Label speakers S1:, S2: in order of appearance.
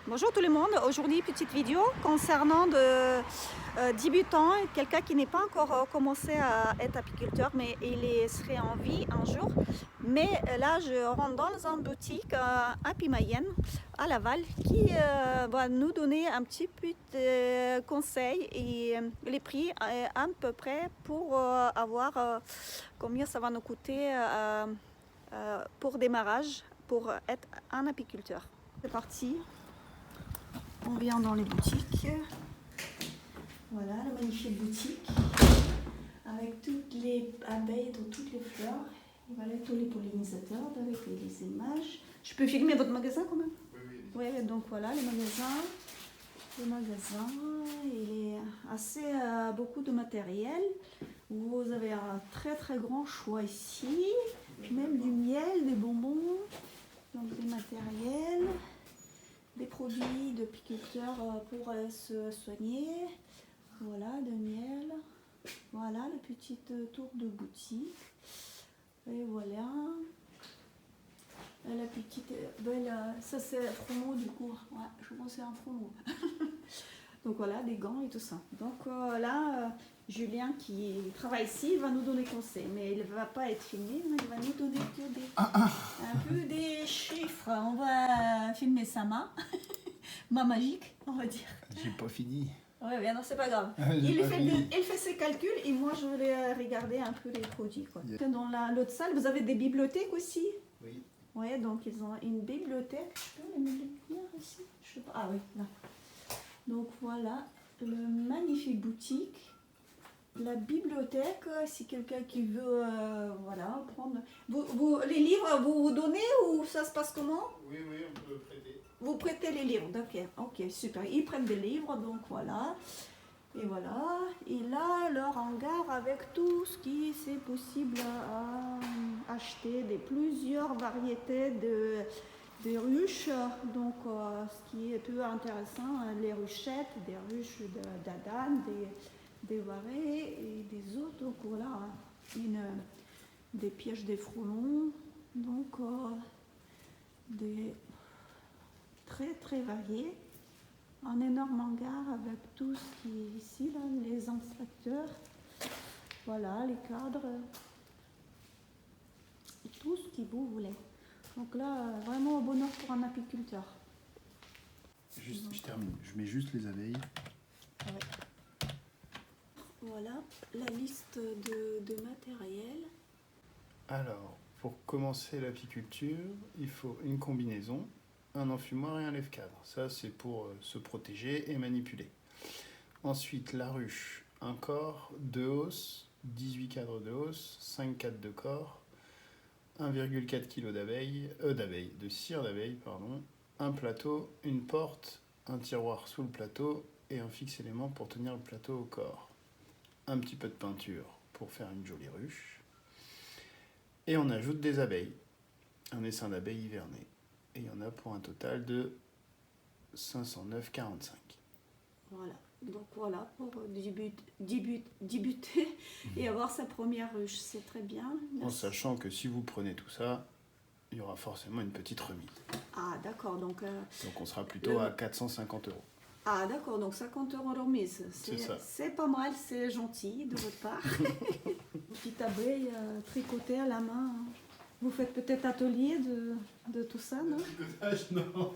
S1: Bonjour tout le monde, aujourd'hui petite vidéo concernant de débutants, quelqu'un qui n'est pas encore commencé à être apiculteur mais serait en vie un jour. Mais là je rentre dans une boutique apimayenne à Laval qui va nous donner un petit peu de conseils et les prix à peu près pour avoir combien ça va nous coûter pour démarrage pour être un apiculteur. C'est parti. On vient dans les boutiques. Voilà la magnifique boutique avec toutes les abeilles dans toutes les fleurs. Et voilà tous les pollinisateurs avec les images. Je peux filmer votre magasin quand même? Oui. Oui, donc voilà les magasins. Il est assez beaucoup de matériel. Vous avez un très grand choix ici. Même du miel, des bonbons, donc des matériels. Des produits de apiculteurs pour se soigner, voilà, de miel, voilà la petite tour de boutique, et voilà, la petite, ça c'est un promo du coup, ouais, je pense que c'est un promo. Donc voilà, des gants et tout ça. Donc là, Julien qui travaille ici, il va nous donner conseil, mais il ne va pas être filmé, il va nous donner que un peu des chiffres. On va filmer sa main, main magique, on va dire.
S2: J'ai pas fini.
S1: Ouais, bien non, c'est pas grave. Il fait ses calculs et moi je vais regarder un peu les produits. Quoi. Yeah. Dans l'autre salle, vous avez des bibliothèques aussi?
S2: Oui.
S1: Ouais, donc ils ont une bibliothèque. Je peux les lire ici? Je sais pas. Ah oui, là. Donc voilà, le magnifique boutique, la bibliothèque, si quelqu'un qui veut voilà, prendre... les livres, vous donnez ou ça se passe comment?
S2: Oui, on peut prêter.
S1: Vous prêtez les livres, ok, super. Ils prennent des livres, donc voilà. Et voilà, et là, leur hangar avec tout ce qui c'est possible à acheter, plusieurs variétés de ruches, donc ce qui est peu intéressant, les ruchettes, des ruches d'Adam, des varets et des autres, donc voilà, des pièges des frelons, donc des très variés, un énorme hangar avec tout ce qui est ici, là, les inspecteurs, voilà, les cadres, tout ce que vous voulez. Donc là, vraiment au bonheur pour un apiculteur.
S2: Juste, je termine. Je mets juste les abeilles.
S1: Ouais. Voilà la liste de matériel.
S2: Alors, pour commencer l'apiculture, il faut une combinaison, un enfumoir et un lève-cadre. Ça, c'est pour se protéger et manipuler. Ensuite, la ruche, un corps, 2 hausses, 18 cadres de hausse, 5 cadres de corps, 1,4 kg de cire d'abeille, pardon, un plateau, une porte, un tiroir sous le plateau et un fixe élément pour tenir le plateau au corps. Un petit peu de peinture pour faire une jolie ruche. Et on ajoute des abeilles, un essaim d'abeilles hivernées. Et il y en a pour un total de 509,45.
S1: Voilà, donc voilà, pour débuter et avoir sa première ruche, c'est très bien. Merci.
S2: En sachant que si vous prenez tout ça, il y aura forcément une petite remise.
S1: Ah d'accord, donc
S2: on sera plutôt à 450 €.
S1: Ah d'accord, donc 50 € remise. C'est pas mal, c'est gentil de votre part. Petite abeille tricotée à la main. Vous faites peut-être atelier de tout ça, non?
S2: Tricotage, non.